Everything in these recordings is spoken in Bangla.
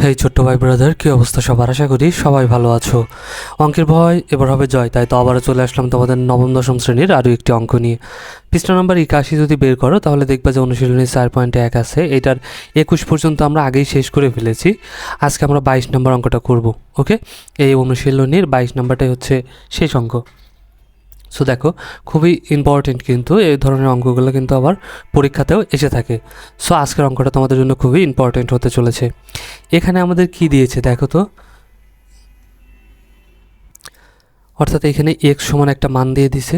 হেই ছোট্ট ভাই ব্রাদার, কী অবস্থা সবার? আশা করি সবাই ভালো আছো। অঙ্কের ভয় এবার হবে জয়, তাই তো আবারও চলে আসলাম তোমাদের নবম দশম শ্রেণীর আরও একটি অঙ্ক নিয়ে। পৃষ্ঠা নাম্বার 81 যদি বের করো তাহলে দেখবা যে অনুশীলনী 4.1 আছে। এটার 21 পর্যন্ত আমরা আগেই শেষ করে ফেলেছি। আজকে আমরা 22 নম্বর অঙ্কটা করব। ওকে, এই অনুশীলনীর 22 নম্বরটাই হচ্ছে শেষ অঙ্ক। সো দেখো, খুবই ইম্পর্টেন্ট কিন্তু এই ধরনের অঙ্কগুলো কিন্তু আবার পরীক্ষাতেও এসে থাকে। সো আজকের অঙ্কটা তোমাদের জন্য খুবই ইম্পর্টেন্ট হতে চলেছে। এখানে আমাদের কি দিয়েছে দেখো তো, অর্থাৎ এখানে এক্স সমান একটা মান দিয়ে দিছে,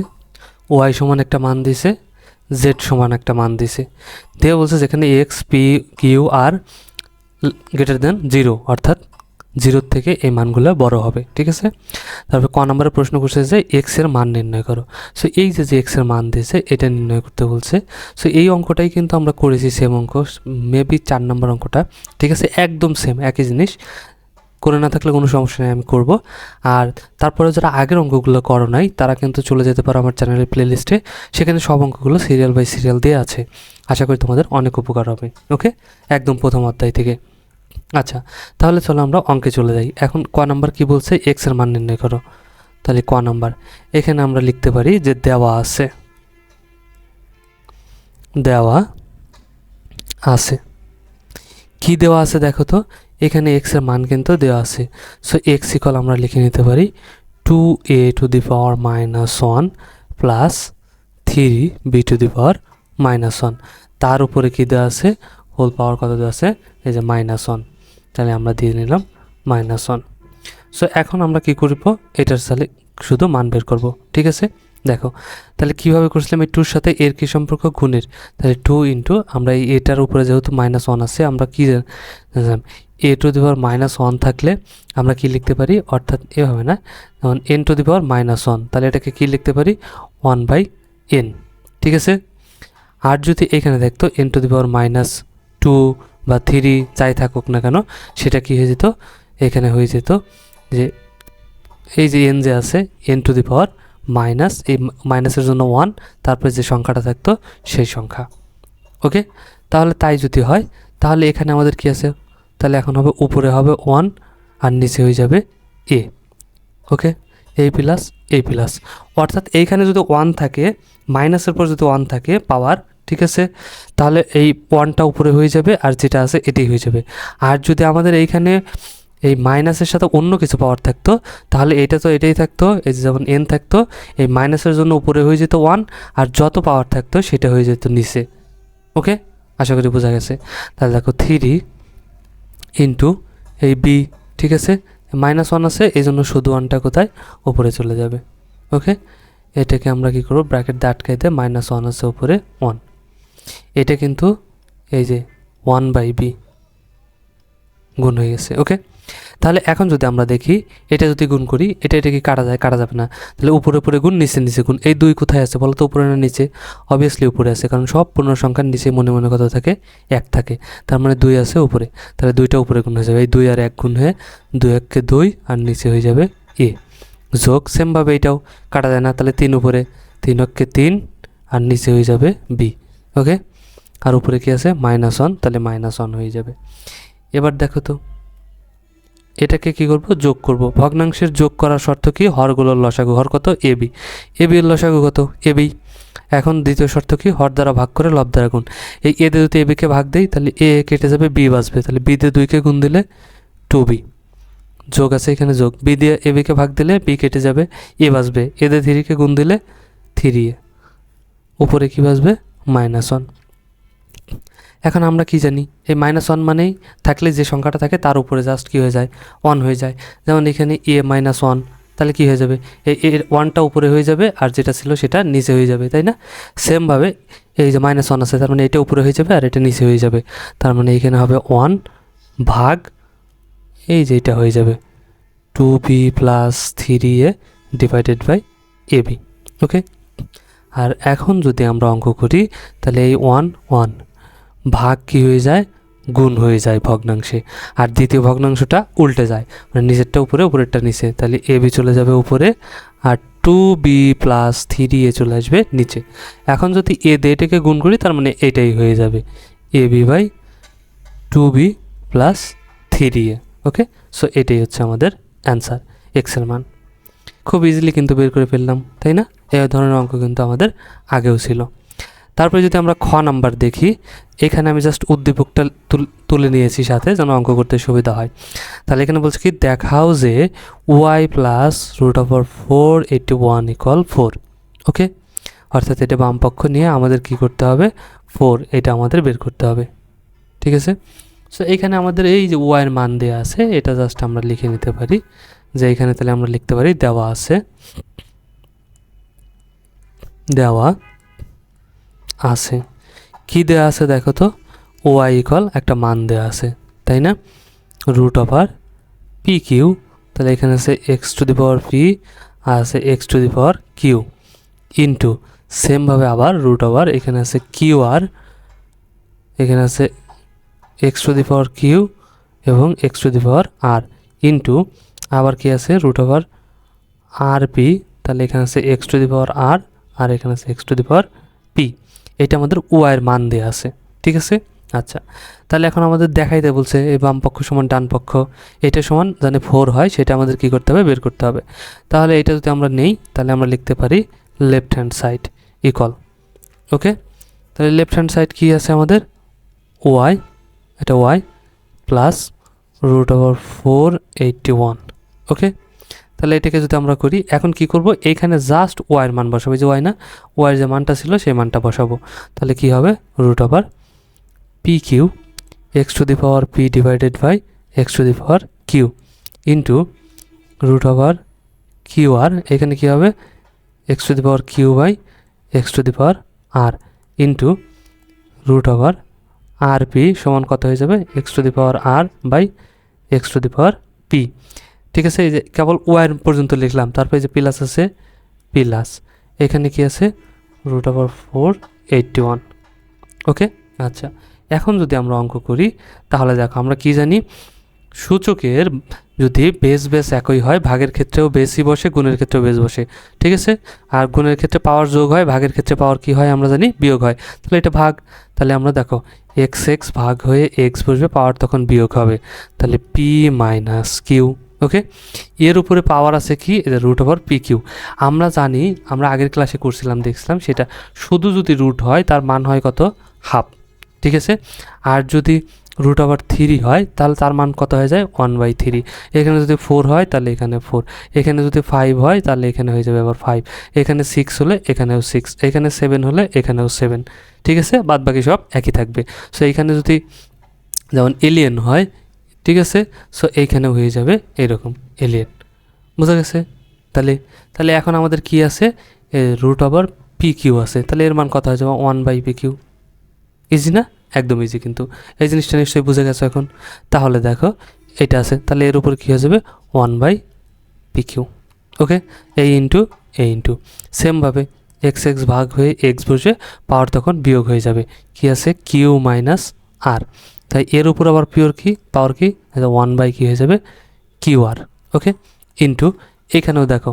ওয়াই সমান একটা মান দিছে, জেড সমান একটা মান দিছে। দিয়ে বলছে যেখানে x P Q R greater than 0, অর্থাৎ 0 থেকে এই মানগুলো বড় হবে। ঠিক আছে, তারপর ক নম্বরের প্রশ্ন করছে যে এক্সের মান নির্ণয় করো। সো এই যে এক্সের মান দিয়েছে এটা নির্ণয় করতে বলছে। সো এই অঙ্কটাই কিন্তু আমরা করেছি, সেম অঙ্ক, মেবি 4 নম্বর অঙ্কটা। ঠিক আছে, একদম সেম একই জিনিস, করে না থাকলে কোনো সমস্যা নেই, আমি করব। আর তারপরে যারা আগের অঙ্কগুলো করো নাই তারা কিন্তু চলে যেতে পারো আমার চ্যানেলের প্লেলিস্টে, সেখানে সব অঙ্কগুলো সিরিয়াল বাই সিরিয়াল দিয়ে আছে। আশা করি তোমাদের অনেক উপকার হবে। ওকে, একদম প্রথম অধ্যায় থেকে। আচ্ছা, তাহলে চলো আমরা অঙ্কে চলে যাই। এখন ক নাম্বার কি বলছে, এক্সের মান নির্ণয় করো। তাহলে ক নাম্বার এখানে আমরা লিখতে পারি যে দেওয়া আছে, দেওয়া আছে। কি দেওয়া আছে দেখো তো, এখানে এক্সের মান কিন্তু দেওয়া আছে। সো এক্স ইকুয়াল আমরা লিখে নিতে পারি 2a to the power -1 plus 3b to the power -1। তার উপরে কি দেওয়া আছে, হোল পাওয়ার কত দেওয়া আছে, এই যে -1। তাহলে আমরা দিয়ে নিলাম -1। সো এখন আমরা কি করব, এটার সাথে শুধু মান বের করব। ঠিক আছে, দেখো তাহলে কীভাবে করছিলাম, এই 2-র সাথে এর কী সম্পর্ক, গুণের। তাহলে 2 ইন্টু আমরা এই এটার উপরে যেহেতু -1 আছে, আমরা কী জানলাম, a টু দি পাওয়ার -1 থাকলে আমরা কি লিখতে পারি, অর্থাৎ এভাবে না, যেমন n টু দি পাওয়ার -1, তাহলে এটাকে কি লিখতে পারি, 1/n। ঠিক আছে, আর যদি এখানে দেখতো n টু দি পাওয়ার -2 বা 3 যাই থাকুক না কেন, সেটা কি হয়ে যেত, এখানে হয়ে যেত যে এই যে n যে আছে, n two the power minus, এই মাইনাসের জন্য 1, তারপরে যে সংখ্যাটা থাকতো সেই সংখ্যা। ওকে, তাহলে তাই যদি হয় তাহলে এখানে আমাদের কি আছে, তাহলে এখন হবে উপরে হবে 1 আর নিচে হয়ে যাবে a। Okay, a plus a plus, অর্থাৎ এইখানে যদি 1 থাকে, মাইনাসের পর যদি 1 থাকে পাওয়ার, ঠিক আছে, তাহলে এই 1টা উপরে হয়ে যাবে আর যেটা আছে এটাই হয়ে যাবে। আর যদি আমাদের এইখানে এই মাইনাসের সাথে অন্য কিছু পাওয়ার থাকতো, তাহলে এটা তো এটাই থাকতো, এই যে যেমন n থাকতো, এই মাইনাসের জন্য উপরে হয়ে যেত 1, আর যত পাওয়ার থাকতো সেটা হয়ে যেত নিচে। ওকে, আশা করি বোঝা গেছে। তাহলে দেখো 3 ইন্টু এই b, ঠিক আছে, -1 আছে এই জন্য শুধু 1টা কোথায়, উপরে চলে যাবে। ওকে, এটাকে আমরা কি করব, ব্র্যাকেট দিয়ে আটকাই দিয়ে -1 আছে উপরে 1, এটা কিন্তু এই যে 1/b গুণ হয়ে গেছে। ওকে, তাহলে এখন যদি আমরা দেখি এটা যদি গুণ করি, এটা কি কাটা যায়, কাটা যাবে না। তাহলে উপরে উপরে গুণ, নিচে নিচে গুণ, এই 2 কোথায় আছে বলো তো, উপরে না নিচে? অবভিয়াসলি উপরে আছে, কারণ সব পূর্ণ সংখ্যার নিচে মনে মনে কত থাকে, 1 থাকে। তার মানে 2 আছে উপরে, তাহলে 2টা উপরে গুণ হয়ে যাবে, এই 2 আর 1 গুণ হয়ে 2 1 2 আর নিচে হয়ে যাবে a। যোগ সেমভাবে এটাও কাটা যায় না, তাহলে 3 উপরে, 3 1 3 আর নিচে হয়ে যাবে b। ওকে, আর উপরে কি আছে, -1, তাহলে -1 হয়ে যাবে। এবার দেখো তো এটাকে কি করব, যোগ করব। ভগ্নাংশের যোগ করার শর্ত কি, হরগুলোর লসাগু, হর কত, এবি, এর লসাগু কত, এবি। এখন দ্বিতীয় শর্ত কি, হর দ্বারা ভাগ করে লব দ্বারা গুণ। এই এ দিয়ে যদি এবিকে ভাগ দেই তাহলে এ কেটে যাবে, বি বাঁচবে, তাহলে বি দিয়ে 2কে গুণ দিলে 2b, যোগ আছে এখানে যোগ, বি দিয়ে এবিকে ভাগ দিলে বি কেটে যাবে, এ বাঁচবে, এ দিয়ে 3কে গুণ দিলে 3a, উপরে কি বাঁচবে, -1। এখন আমরা কি জানি, এই -1 মানেই থাকলে যে সংখ্যাটা থাকে তার উপরে জাস্ট কী হয়ে যায়, 1 হয়ে যায়। যেমন এখানে a -1, তাহলে কি হয়ে যাবে, এই 1টা উপরে হয়ে যাবে আর যেটা ছিল সেটা নিচে হয়ে যাবে, তাই না? সেমভাবে এই যে -1 আছে, তার মানে এটা উপরে হয়ে যাবে আর এটা নিচে হয়ে যাবে, তার মানে এখানে হবে 1 ভাগ এই যে এটা হয়ে যাবে 2b plus 3a divided by ab। Okay, আর এখন যদি আমরা অঙ্ক করি তাহলে এই 1 1 ভাগ কি হয়ে যায়, গুণ হয়ে যায় ভগ্নাংশে, আর দ্বিতীয় ভগ্নাংশটা উল্টে যায়, মানে নিচেরটা উপরে উপরেরটা নিচে, তাহলে এ বি চলে যাবে উপরে আর 2b প্লাস 3a চলে আসবে নিচে। এখন যদি এ দিয়ে এটাকে গুণ করি তার মানে এটাই হয়ে যাবে ab by 2b plus 3a। Okay, so এটাই হচ্ছে আমাদের অ্যান্সার, এক্সের মান। খুব ইজিলি কিন্তু বের করে ফেললাম, তাই না? এই ধরনের অঙ্ক কিন্তু আমাদের আগেও ছিল। তারপরে যদি আমরা খ নাম্বার দেখি, এখানে আমি জাস্ট উদ্দীপকটা তুলে নিয়েছি সাথে, যেন অঙ্ক করতে সুবিধা হয়। তাহলে এখানে বলছে কি, দেখাও যে y প্লাস √481 ইকুয়াল 4। ওকে, অর্থাৎ এটা বাম পক্ষ নিয়ে আমাদের কি করতে হবে, 4 এটা আমাদের বের করতে হবে। ঠিক আছে, সো এখানে আমাদের এই যে y এর মান দেওয়া আছে, এটা জাস্ট আমরা লিখে নিতে পারি যে এখানে তাহলে আমরা লিখতে পারি দেওয়া আছে, কি দেওয়া আছে দেখো তো, y ইকুয়াল একটা মান দেওয়া আছে, তাই না, √p/q। তাহলে এখানে আছে x⁻p আর আছে x⁻q ইন্টু সেমভাবে আবার এখানে আছে qr, এখানে আছে x⁻q এবং x⁻r ইন্টু আবার কি আছে √rp। তাহলে এখানে আছে x⁻r আর এখানে আছে x⁻p। এটা আমাদের y এর মান দেওয়া আছে। ঠিক আছে, আচ্ছা, তাহলে এখন আমাদের দেখাইতে বলছে এই বাম পক্ষ সমান ডান পক্ষ, এটা সমান জানে 4 হয়, সেটা আমাদের কি করতে হবে, বের করতে হবে। তাহলে এটা যদি আমরা নেই, তাহলে আমরা লিখতে পারি লেফট হ্যান্ড সাইড ইকুয়াল। ওকে, তাহলে লেফট হ্যান্ড সাইড কি আছে আমাদের, y, এটা y প্লাস √481। ওকে, তাহলে এটাকে যদি আমরা করি, এখন কি করব, এইখানে জাস্ট y এর মান বসাবো, যে y না, y এর যে মানটা ছিল সেই মানটা বসাবো। তাহলে কি হবে, √p/q x⁻p divided by x⁻q into √qr, এখানে কি হবে x⁻q by x⁻r into √rp সমান কত হয়ে যাবে, x⁻r বাই x⁻p। ঠিক আছে, এই যে কেবল ওয়ার পর্যন্ত লিখলাম, তারপরে যে প্লাস আছে প্লাস, এখানে কি আছে √481। ওকে, আচ্ছা, এখন যদি আমরা অঙ্ক করি, তাহলে দেখো আমরা কি জানি, সূচকের যদি বেস একই হয়, ভাগের ক্ষেত্রেও বেসই বসে, গুণের ক্ষেত্রেও বেস বসে। ঠিক আছে, আর গুণের ক্ষেত্রে পাওয়ার যোগ হয়, ভাগের ক্ষেত্রে পাওয়ার কি হয় আমরা জানি, বিয়োগ হয়। তাহলে এটা ভাগ, তাহলে আমরা দেখো x ভাগ হয়ে x বসবে, পাওয়ার তখন বিয়োগ হবে, তাহলে p-q। ওকে, এর উপরে পাওয়ার আছে কি, এটা √p/q। আমরা জানি, আমরা আগের ক্লাসে করছিলাম, দেখছিলাম, সেটা শুধু যদি রুট হয় তার মান হয় কত, হাফ। ঠিক আছে, আর যদি √3 হয় তাহলে তার মান কত হয়ে যায়, 1/3। এখানে যদি 4 হয় তাহলে এখানে 4, এখানে যদি 5 হয় তাহলে এখানে হয়ে যাবে আবার 5, এখানে 6 হলে এখানেও 6, এখানে 7 হলে এখানেও 7। ঠিক আছে, বাদ বাকি সব একই থাকবে। সো এইখানে যদি যেমন এলিয়েন হয়, ঠিক আছে, সো এইখানেও হয়ে যাবে এরকম এলিয়েন। বোঝা গেছে? তাহলে এখন আমাদের কি আছে, √p/q আছে, তাহলে এর মান কত হয়ে যাবে, 1/p/q। ইজি না? একদম ইজি, কিন্তু এই জিনিসটা নিশ্চয়ই বুঝে গেছো এখন। তাহলে দেখো এটা আছে, তাহলে এর উপর কী হয়ে যাবে, 1/p/q। ওকে, এই ইন্টু সেমভাবে x ভাগ হয়ে x বসে, পাওয়ার তখন বিয়োগ হয়ে যাবে, কি আছে q-r। তাই এর উপর আবার পাওয়ার কি 1 কি হয়ে যাবে qr। ওকে, ইন্টু এখানেও দেখো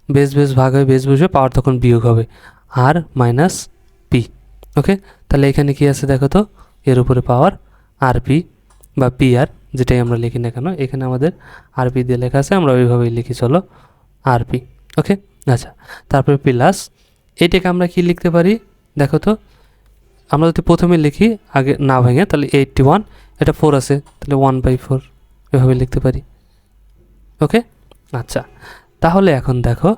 বেস ভাগ হয়ে বেস বসে, পাওয়ার তখন বিয়োগ হবে r - p। ওকে, তাহলে এখানে কি আছে দেখো তো, এর উপরে পাওয়ার rp বা pr, যেটাই আমরা লিখি না কেন, এখানে আমাদের rp দিয়ে লেখা আছে, আমরা ওইভাবেই লিখি, চলো rp। ওকে, আচ্ছা, তারপরে প্লাস, এটাকে আমরা কি লিখতে পারি দেখো তো, আমরা যদি প্রথমে লিখি আগে না ভেঙে, তাহলে 81, এটা 4 আছে, তাহলে 1/4 এভাবে লিখতে পারি। ওকে, আচ্ছা, তাহলে এখন দেখো,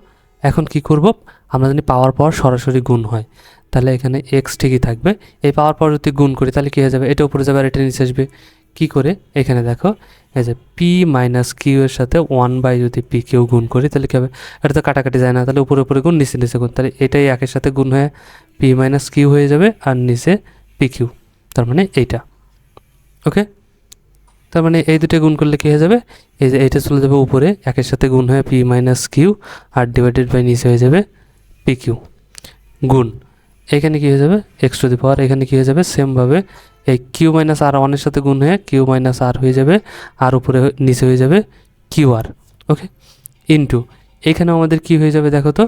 এখন কি করব, আমরা জানি পাওয়ার পর সরাসরি গুণ হয়, তাহলে এখানে x ঠিকই থাকবে, এই পাওয়ার পর যদি গুণ করি তাহলে কী হয়ে যাবে, এটা উপরে যাবে আর এটা নিচে আসবে। কী করে, এখানে দেখো এই যে p-q এর সাথে 1 যদি p/q গুণ করি তাহলে কী হবে, এটা তো কাটাকাটি যায় না, তাহলে উপরে গুণ নিচে গুণ, তাহলে এটাই একের সাথে গুণ হয়ে p-q হয়ে যাবে আর নিচে p/q, তার মানে এইটা। ওকে, তার মানে এই দুটো গুণ করলে কী হয়ে যাবে, এই যে এইটা চলে যাবে উপরে, একের সাথে গুণ হয়ে p-q আর ডিভাইডেড বাই নিচে হয়ে যাবে p/q গুণ, এখানে কী হয়ে যাবে x⁻, এখানে কী হয়ে যাবে সেমভাবে এই q-r1 এর সাথে গুণ হয়ে q-r হয়ে যাবে, আর উপরে নিচে হয়ে যাবে qr। ওকে, ইন্টু এখানেও আমাদের কি হয়ে যাবে দেখো তো,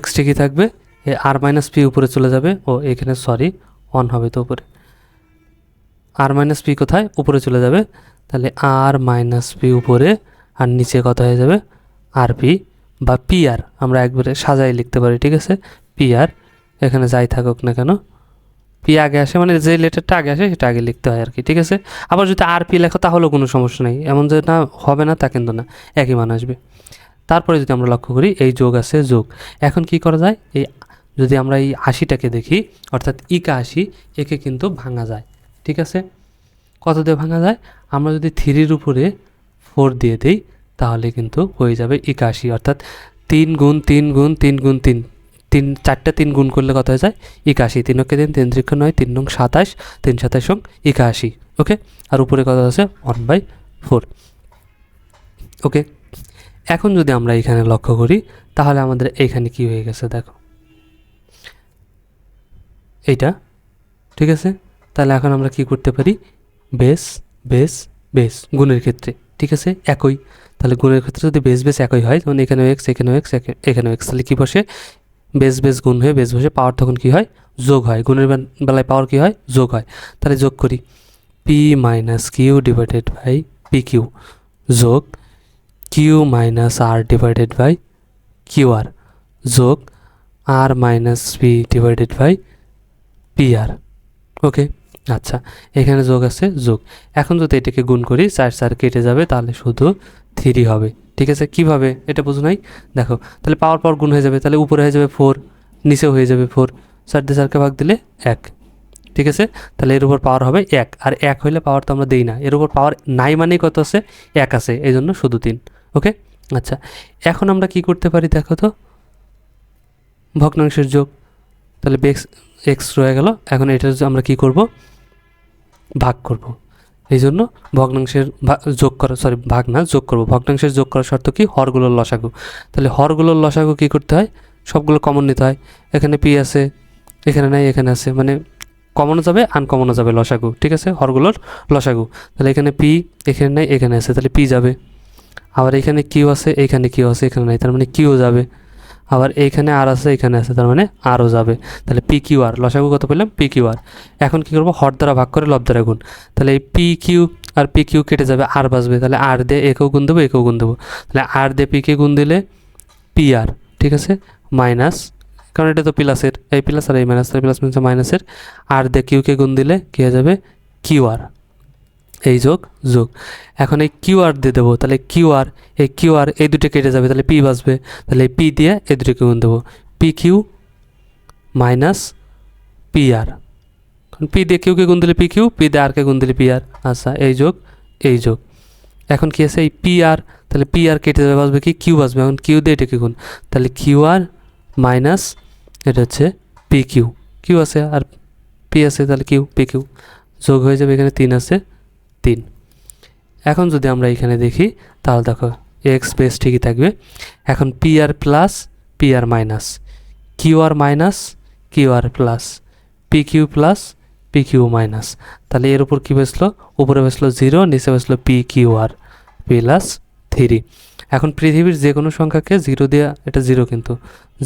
x ঠিকই থাকবে, r - p উপরে চলে যাবে, ও এখানে সরি 1 হবে তো উপরে, আর মাইনাস পি কোথায়, উপরে চলে যাবে, তাহলে আর মাইনাস পি উপরে, আর নিচে কত হয়ে যাবে আর পি বা পি আর, আমরা একবারে সাজাই লিখতে পারি, ঠিক আছে, পি আর, এখানে যাই থাকুক না কেন পি আগে আসে, মানে যে লেটারটা আগে আসে সেটা আগে লিখতে হয় আর কি, ঠিক আছে। আবার যদি আর পি লেখো তাহলেও কোনো সমস্যা নেই, এমন যে না হবে না তা কিন্তু না, একই মান আসবে। তারপরে যদি আমরা লক্ষ্য করি এই যোগ আছে, যোগ, এখন কি করা যায়, এই যদি আমরা এই 80টাকে দেখি, অর্থাৎ ইকা 80, একে কিন্তু ভাঙা যায়, ঠিক আছে। কত দিয়ে ভাঙা যায়, আমরা যদি 3-র উপরে 4 দিয়ে দিই তাহলে কিন্তু হয়ে যাবে ইকা 80, অর্থাৎ 3 গুণ 3 গুণ 3 গুণ 3, 4টা 3 গুণ করলে কত হয়ে যায় ইকা 80, 3 অক্ষে 3, 3 ত্রিক্ষ 9, 3 নং 27, 3 27 ইকা 80, ওকে। আর উপরে কত আছে 1/4, ওকে। এখন যদি আমরা এখানে লক্ষ্য করি তাহলে আমাদের এইখানে কি হয়ে গেছে দেখো, এইটা, ঠিক আছে। তাহলে এখন আমরা কি করতে পারি, বেস বেস বেস গুণের ক্ষেত্রে, ঠিক আছে, একই, তাহলে গুণের ক্ষেত্রে যদি বেস বেস একই হয় তখন এখানেও এক্স, এখানেও এক্স, এখানেও এক্স, তাহলে কী বসে বেস বেস গুণ হয়ে বেস বসে, পাওয়ার তখন কী হয় যোগ হয়, গুণের বেলায় পাওয়ার কী হয় যোগ হয়। তাহলে যোগ করি, P minus Q divided by P Q যোগ Q minus R divided by Q R যোগ R minus P divided by P R, okay. আচ্ছা, এখানে যোগ আছে, যোগ। এখন যদি এটাকে গুণ করি 4 4 কেটে যাবে, তাহলে শুধু 3 হবে, ঠিক আছে। কিভাবে এটা বুঝো নাই, দেখো, তাহলে পাওয়ার পর গুণ হয়ে যাবে, তাহলে উপরে হয়ে যাবে 4, নিচেও হয়ে যাবে 4, 4 দিয়ে 4কে ভাগ দিলে 1, ঠিক আছে। তাহলে এর উপর পাওয়ার হবে 1, আর 1 হইলে পাওয়ার তো আমরা দিই না, এর উপর পাওয়ার নাই মানেই কত আছে 1 আছে, এই জন্য শুধু 3, ওকে। আচ্ছা, এখন আমরা কি করতে পারি দেখো তো, ভগ্নাংশের যোগ, তাহলে এক্স রয়ে গেল, এখন এটা আমরা কি করব ভাগ করব, এই জন্য ভগ্নাংশের যোগ করা, সরি ভাগ না যোগ করব, ভগ্নাংশের যোগ করার শর্ত কি হরগুলোর লসাগু, তাহলে হরগুলোর লসাগু কী করতে হয়, সবগুলো কমন নিতে হয়, এখানে পি আছে, এখানে নাই, এখানে আছে, মানে কমনও যাবে আনকমনও যাবে লসাগু, ঠিক আছে, হরগুলোর লসাগু, তাহলে এখানে পি, এখানে নাই, এখানে আছে, তাহলে পি যাবে, আবার এখানে কিউ আছে, এইখানে কিউ আছে, এখানে নাই, তার মানে কিউ যাবে, আবার এইখানে আর আছে, এখানে আছে, তার মানে আরও যাবে, তাহলে পি কিউ আর, লসাগু কত পেলাম পি কিউ আর। এখন কী করবো, হর দ্বারা ভাগ করে লব দ্বারা গুণ, তাহলে এই P Q R P Q কেটে যাবে, আর বাঁচবে, তাহলে আর দিয়ে একেও গুণ দেবো, একেও গুণ দেবো, তাহলে আর দিয়ে পিকে গুণ দিলে পি আর, ঠিক আছে, মাইনাস, কারণ এটা তো প্লাসের, এই প্লাস আর এই মাইনাস, তাহলে প্লাস মাইনাস মাইনাসের, আর দিয়ে কিউকে গুণ দিলে কী হয়ে যাবে কিউ আর, এই যোগ যোগ। এখন এই কিউ আর দিয়ে দেবো, তাহলে কিউ আর, এই কিউ আর এই দুটো কেটে যাবে, তাহলে পি বাঁচবে, তাহলে এই পি দিয়ে এই দুটোকে গুণ দেবো, P Q minus P R, কারণ পি দিয়ে কিউকে গুণ দিলে পি কিউ, পি দিয়ে আরকে গুণ দিলে পি আর, আচ্ছা এই যোগ এই যোগ। এখন কি আছে এই পি আর, তাহলে পি আর কেটে যাবে, বাঁচবে কি কিউ বাঁচবে, এখন কিউ দিয়ে এটাকে গুণ, তাহলে কিউ আর মাইনাস এটা হচ্ছে পি কিউ, কিউ আছে আর পি আছে, তাহলে কিউ পি কিউ যোগ হয়ে যাবে, এখানে 3 আছে 3। এখন যদি আমরা এখানে দেখি তাহলে দেখো এক্স বেস ঠিকই থাকবে, এখন P R plus P R minus, Q R minus Q R plus, P Q plus P Q minus, তাহলে এর উপর কী বসলো, উপরে বসলো 0, নিচে বসলো পি কিউ আর প্লাস 3। এখন পৃথিবীর যে কোনো সংখ্যাকে 0 দিয়ে, এটা 0 কিন্তু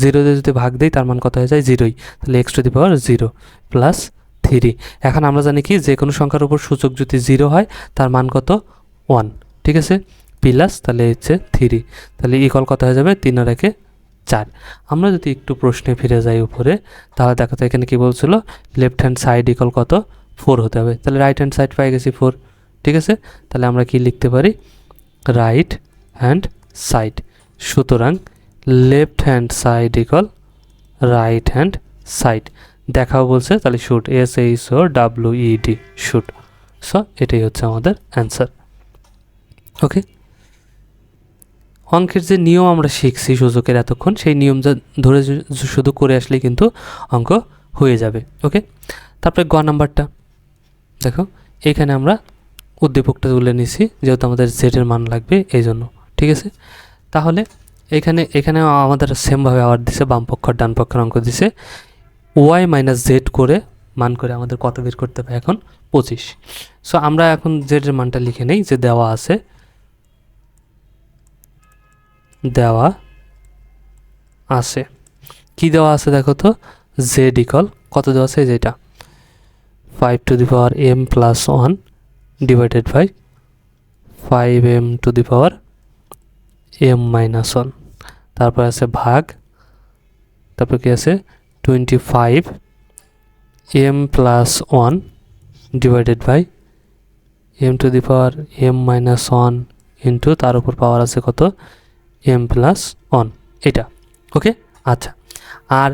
0 দিয়ে যদি ভাগ দেয় তার মান কত হয়ে যায় 0ই, তাহলে x two the power 0 plus 3। এখন আমরা জানি কি যে কোনো সংখ্যার উপর সূচক যদি 0 হয় তার মান কত 1, ঠিক আছে, প্লাস তাহলে হচ্ছে 3, তাহলে ইকুয়াল কত হয়ে যাবে 3 আর 1 4। আমরা যদি একটু প্রশ্নে ফিরে যাই উপরে, তাহলে দেখো তো এখানে কি বলছিল, লেফট হ্যান্ড সাইড ইকুয়াল কত 4 হতে হবে, তাহলে রাইট হ্যান্ড সাইড পাই গেছি 4, ঠিক আছে। তাহলে আমরা কি লিখতে পারি, রাইট হ্যান্ড সাইড, সুতরাং left hand side equal right hand side, দেখাও বলছে, তাহলে শুট, SHOWED শুট, সো এটাই হচ্ছে আমাদের অ্যান্সার, ওকে। অঙ্কের যে নিয়ম আমরা শিখছি সূচকের এতক্ষণ, সেই নিয়ম যা ধরে শুধু করে আসলেই কিন্তু অঙ্ক হয়ে যাবে, ওকে। তারপরে গ নাম্বারটা দেখো, এইখানে আমরা উদ্দীপকটা তুলে নিছি যেহেতু আমাদের জেডের মান লাগবে এই জন্য, ঠিক আছে। তাহলে এখানে আমাদের সেমভাবে আবার দিছে, বাম পক্ষ ডান পক্ষের অঙ্ক দিছে, ওয়াই মাইনাস জেড করে মান করে আমাদের কত বের করতে হবে এখন 25। সো আমরা এখন জেডের মানটা লিখে নেই, যে দেওয়া আছে, দেওয়া আছে কি দেওয়া আছে দেখো তো, জেড ইকুয়াল কত দেওয়া আছে, যেটা 5 to the power m plus 1 divided by 5m to the power m minus 1, তারপর আছে ভাগ, তারপর কি আছে 25m plus 1 divided by m to the power m minus 1 into তার উপর পাওয়ার আছে কত m প্লাস 1, এটা ওকে। আচ্ছা, আর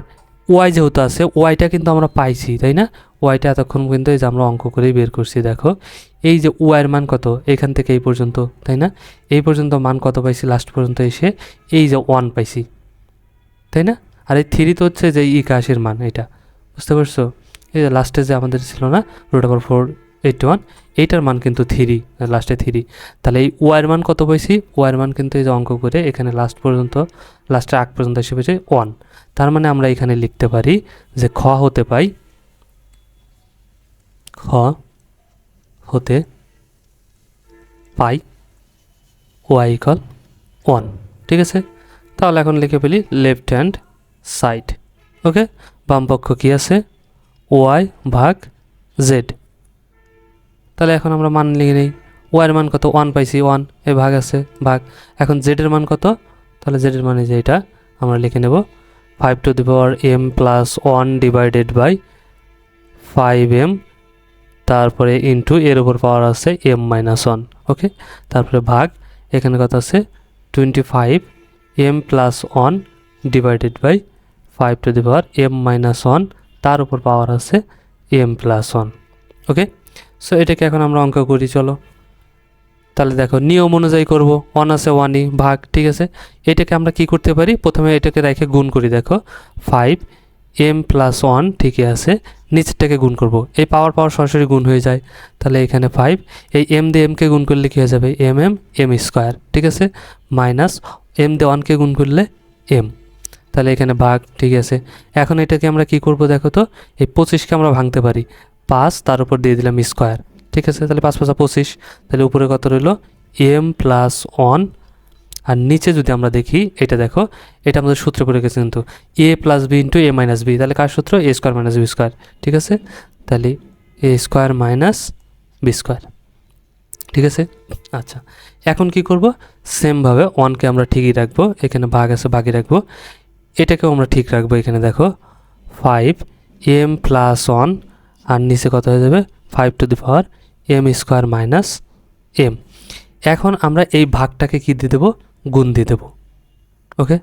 ওয়াই যেহেতু আছে, ওয়াইটা কিন্তু আমরা পাইছি তাই না, ওয়াইটা এতক্ষণ কিন্তু এই যে আমরা অঙ্ক করেই বের করছি। দেখো এই যে ওয়াইয়ের মান কত এখান থেকে এই পর্যন্ত তাই না, এই পর্যন্ত মান কত পাইছি, লাস্ট পর্যন্ত এসে এই যে 1 পাইছি তাই না। আর এই 3 তো হচ্ছে যে ইকাশির মান, এটা বুঝতে পারছো, এই যে লাস্টে যে আমাদের ছিল না √481, এইটার মান কিন্তু 3, লাস্টে 3। তাহলে এই ওয়াইয়ের মান কত পাইছি, ওয়াইয়ের মান কিন্তু এই যে অঙ্ক করে এখানে লাস্ট পর্যন্ত, লাস্টের আগ পর্যন্ত এসে পেয়েছে 1। তার মানে আমরা এখানে লিখতে পারি যে খ হতে পাই, খ হতে পাই ওয়াই ইকুয়াল 1, ঠিক আছে। তাহলে এখন লিখে ফেলি লেফট হ্যান্ড সাইড, ওকে। বাম পক্ষ কী আছে, ওয়াই ভাগ জেড। তাহলে এখন আমরা মান লিখে নিই, ওয়াইয়ের মান কত 1 পাইছি, 1 এ ভাগ আছে ভাগ, এখন জেডের মান কত, তাহলে জেডের মানে যে এটা আমরা লিখে নেব 5 to the power m plus 1 divided by 5m, তারপরে ইন্টু এর উপর পাওয়ার আছে m মাইনাস 1, ওকে। তারপরে ভাগ, এখানে কত আছে 25m plus 1 divided by 5 to the power m minus 1, তার উপর পাওয়ার আছে m প্লাস 1, ওকে। সো এটাকে এখন আমরা অঙ্ক করি, চলো। তাহলে দেখো নিয়ম অনুযায়ী করব, 1 আছে 1ই ভাগ, ঠিক আছে। এটাকে আমরা কি করতে পারি, প্রথমে এটাকে রেখে গুণ করি, দেখো 5m প্লাস 1 ঠিকই আছে, নিচেরটাকে গুণ করব, এই পাওয়ার সরাসরি গুণ হয়ে যায়। তাহলে এখানে 5, এই m দিয়ে m কে গুণ করলে কী হয়ে যাবে m স্কোয়ার, ঠিক আছে, মাইনাস m দিয়ে 1কে গুণ করলে m, তাহলে এখানে ভাগ, ঠিক আছে। এখন এটাকে আমরা কি করব দেখো তো, এই 25কে আমরা ভাঙতে পারি, 5 তার উপর দিয়ে দিলাম স্কোয়ার, ঠিক আছে। তাহলে 5 5 25, তাহলে উপরে কত রইল m প্লাস 1, আর নিচে যদি আমরা দেখি এটা দেখো, এটা আমাদের সূত্রে পড়ে গেছে কিন্তু a plus B into A minus B, তাহলে কার সূত্র a square minus B square, ঠিক আছে। তাহলে a square minus B square, ঠিক আছে। আচ্ছা, এখন কি করব, সেমভাবে 1কে আমরা ঠিকই রাখবো, এখানে ভাগ আছে ভাগই রাখবো, এটাকেও আমরা ঠিক রাখবো, এখানে দেখো 5m প্লাস 1, আর নিচে কত হয়ে যাবে 5 to the power m square minus m। এখন আমরা এই ভাগটাকে কি দিয়ে দেবো, গুণ দিয়ে দেবো, ওকে।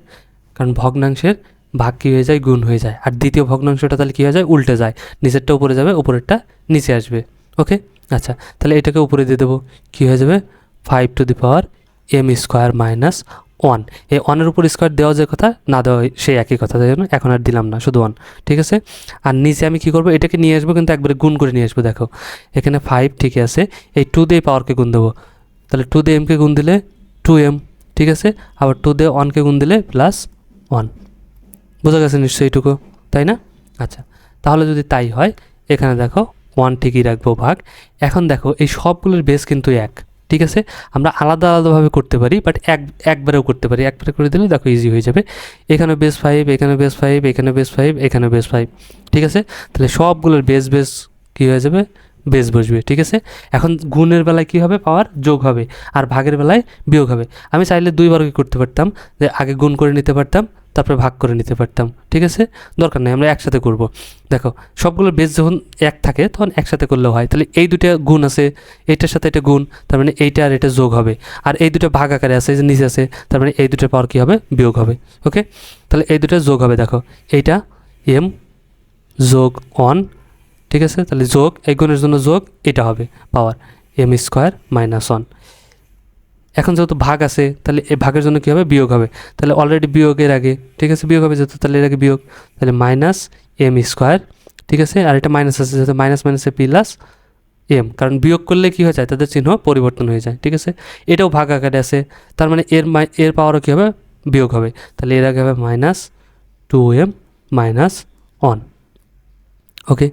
কারণ ভগ্নাংশের ভাগ কী হয়ে যায়, গুণ হয়ে যায়, আর দ্বিতীয় ভগ্নাংশটা তাহলে কী হয়ে যায়, উল্টে যায়, নিচেরটা উপরে যাবে, উপরেরটা নিচে আসবে, ওকে। আচ্ছা, তাহলে এটাকে উপরে দিয়ে দেবো, কী হয়ে যাবে 5 to the power m square minus 1, এই 1-এর উপর স্কোয়ার দেওয়া যে কথা, না দেওয়া সেই একই কথা, তাই জন্য এখন আর দিলাম না, শুধু 1, ঠিক আছে। আর নিচে আমি কী করবো, এটাকে নিয়ে আসবো, কিন্তু একবারে গুণ করে নিয়ে আসবো, দেখো এখানে 5 ঠিকই আছে, এই 2 দিয়ে পাওয়ারকে গুণ দেবো, তাহলে 2 দিয়ে mকে গুণ দিলে 2m, ঠিক আছে। আবার 2 দিয়ে 1কে গুণ দিলে প্লাস 1, বোঝা গেছে নিশ্চয়ই এইটুকু, তাই না। আচ্ছা, তাহলে যদি তাই হয়, এখানে দেখো 1 ঠিকই রাখবো ভাগ। এখন দেখো এই সবগুলোর বেস কিন্তু 1, ঠিক আছে। আমরা আলাদা আলাদাভাবে করতে পারি, বাট একবারেও করতে পারি, একবারে করে দিলে দেখো ইজি হয়ে যাবে। এখানে বেস 5, এখানে বেস 5, এখানে বেস 5, এখানে বেস 5, ঠিক আছে। তাহলে সবগুলোর বেস কী হয়ে যাবে, বেস বসবে, ঠিক আছে। এখন গুণের বেলায় কী হবে, পাওয়ার যোগ হবে, আর ভাগের বেলায় বিয়োগ হবে। আমি চাইলে দুইবার কি করতে পারতাম, যে আগে গুণ করে নিতে পারতাম, তারপরে ভাগ করে নিতে পারতাম, ঠিক আছে। দরকার নেই, আমরা একসাথে করব। দেখো সবগুলোর বেস যখন 1 থাকে তখন একসাথে করলেও হয়। তাহলে এই দুটো গুণ আছে, এইটার সাথে এটা গুণ, তার মানে এইটা আর এটা যোগ হবে, আর এই দুটো ভাগ আকারে আছে, যে নিচে আছে, তার মানে এই দুটোর পাওয়ার কী হবে, বিয়োগ হবে, ওকে। তাহলে এই দুটো যোগ হবে, দেখো এইটা m যোগ 1, ঠিক আছে। তাহলে যোগ, এই গুণের জন্য যোগ, এটা হবে পাওয়ার m স্কোয়ার মাইনাস 1। এখন যেহেতু ভাগ আছে, তাহলে এই ভাগের জন্য কী হবে, বিয়োগ হবে, তাহলে অলরেডি বিয়োগের আগে, ঠিক আছে, বিয়োগ হবে যেহেতু, তাহলে এর আগে বিয়োগ, তাহলে মাইনাস m স্কোয়ার, ঠিক আছে। আর এটা মাইনাস আছে যেহেতু, মাইনাস মাইনাসে প্লাস m, কারণ বিয়োগ করলে কী হয়ে যায়, তাদের চিহ্ন পরিবর্তন হয়ে যায়, ঠিক আছে। এটাও ভাগ আকারে আছে, তার মানে এর পাওয়ারও কী হবে, বিয়োগ হবে, তাহলে এর আগে হবে মাইনাস 2m মাইনাস 1, ওকে।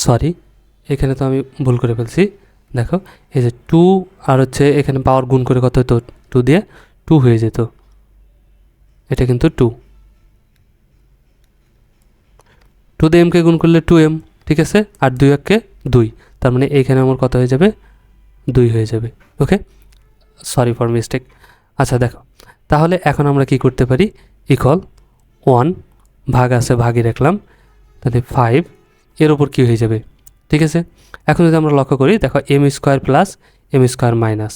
সরি, এখানে তো আমি ভুল করে ফেলছি, দেখো এই যে 2 আর হচ্ছে এখানে পাওয়ার গুণ করে কত হতো, 2 দিয়ে 2 হয়ে যেত, এটা কিন্তু 2, 2 দিয়ে m-কে গুণ করলে 2m, ঠিক আছে, আর 2 1-কে 2, তার মানে এইখানে আমার কত হয়ে যাবে, 2 হয়ে যাবে। ওকে, সরি ফর মিস্টেক। আচ্ছা দেখো, তাহলে এখন আমরা কি করতে পারি, ইকুয়াল 1 ভাগ আছে, ভাগই রাখলাম, তাহলে 5 এর ওপর কী হয়ে যাবে, ঠিক আছে। এখন যদি আমরা লক্ষ্য করি, দেখো m square plus m square minus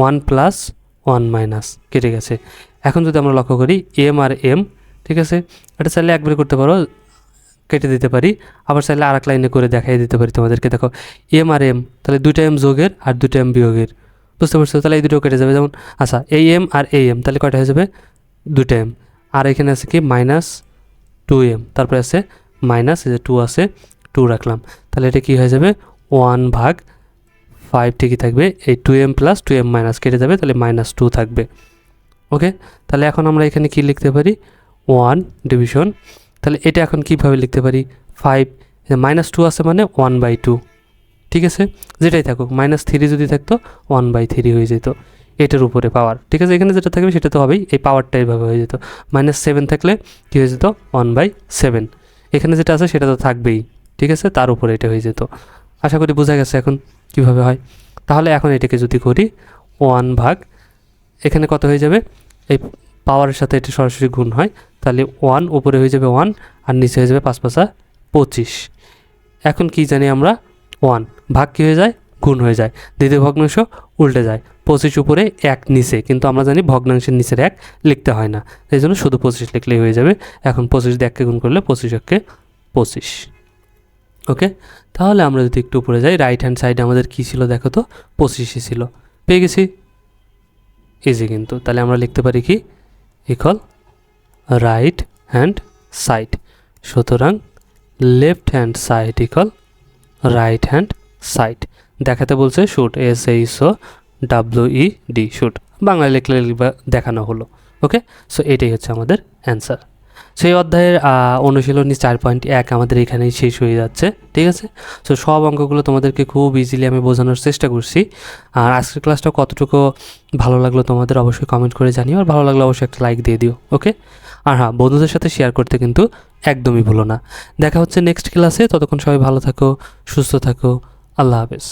1 plus 1 minus কেটে গেছে। এখন যদি আমরা লক্ষ্য করি m আর m, ঠিক আছে, এটা চাইলে একবারে করতে পারো, কেটে দিতে পারি, আবার চাইলে আর এক লাইনে করে দেখাই দিতে পারি তোমাদেরকে। দেখো m আর m, তাহলে 2টা m যোগের আর 2টা m বিয়োগের, বুঝতে পারছো, তাহলে এই দুটো কেটে যাবে। যেমন আচ্ছা এই m আর এই m, তাহলে কয়টা হয়ে যাবে, 2টা m, আর এখানে আছে কি মাইনাস 2m, তারপরে আছে মাইনাস, এই যে 2 আছে, 2 রাখলাম, তাহলে এটা কি হয়ে যাবে 1 ভাগ 5 ঠিকই থাকবে, এই 2m প্লাস 2m মাইনাস কেটে যাবে, তাহলে মাইনাস 2 থাকবে। ওকে, তাহলে এখন আমরা এখানে কি লিখতে পারি, 1 ডিভিশন, তাহলে এটা এখন কীভাবে লিখতে পারি, 5 মাইনাস 2 আছে মানে 1/2, ঠিক আছে, যেটাই থাকুক, -3 যদি থাকতো 1/3 হয়ে যেত এটার উপরে পাওয়ার, ঠিক আছে, এখানে যেটা থাকবে সেটা তো হবেই, এই পাওয়ারটা এইভাবে হয়ে যেত। -7 থাকলে কী হয়ে যেত 1/7, এখানে যেটা আছে সেটা তো থাকবেই, ঠিক আছে, তার উপরে এটা হয়ে যেত। আশা করি বোঝা গেছে এখন কিভাবে হয়। তাহলে এখন এটাকে যদি করি 1 ভাগ, এখানে কত হয়ে যাবে, এই পাওয়ারের সাথে এটা সরাসরি গুণ হয়, তাহলে 1 উপরে হয়ে যাবে 1 আর নিচে হয়ে যাবে 5 5 25। এখন কি জানি আমরা, 1 ভাগ কী হয়ে যায়, গুণ হয়ে যায়, দ্বিতীয় ভগ্নাংশ উল্টে যায়, 25 উপরে 1 নিচে, কিন্তু আমরা জানি ভগ্নাংশের নিচের 1 লিখতে হয় না, এই জন্য শুধু 25 লিখলেই হয়ে যাবে। এখন 25 দিয়ে 1-কে গুণ করলে 25 1-কে 25। ওকে, তাহলে আমরা যদি একটু উপরে যাই, রাইট হ্যান্ড সাইডে আমাদের কী ছিল দেখো তো, 25ই ছিল, পেয়ে গেছি, ইজি কিন্তু। তাহলে আমরা লিখতে পারি কি, ইকুয়াল রাইট হ্যান্ড সাইড, সুতরাং left hand side equal right hand side. দেখাতে বলছে শুট, SHOWED, শুট, বাংলায় লিখলে দেখানো হলো। ওকে, সো এটাই হচ্ছে আমাদের অ্যান্সার। সেই অধ্যায়ের অনুশীলনী 4.1 আমাদের এখানেই শেষ হয়ে যাচ্ছে, ঠিক আছে। সো সব অঙ্কগুলো তোমাদেরকে খুব ইজিলি আমি বোঝানোর চেষ্টা করছি। আর আজকের ক্লাসটা কতটুকু ভালো লাগলো তোমাদের অবশ্যই কমেন্ট করে জানিও, আর ভালো লাগলে অবশ্যই একটা লাইক দিয়ে দিও। ওকে, আর হ্যাঁ, বন্ধুদের সাথে শেয়ার করতে কিন্তু একদমই ভুলো না। দেখা হচ্ছে নেক্সট ক্লাসে, ততক্ষণ সবাই ভালো থাকো, সুস্থ থাকো, আল্লাহ হাফেজ।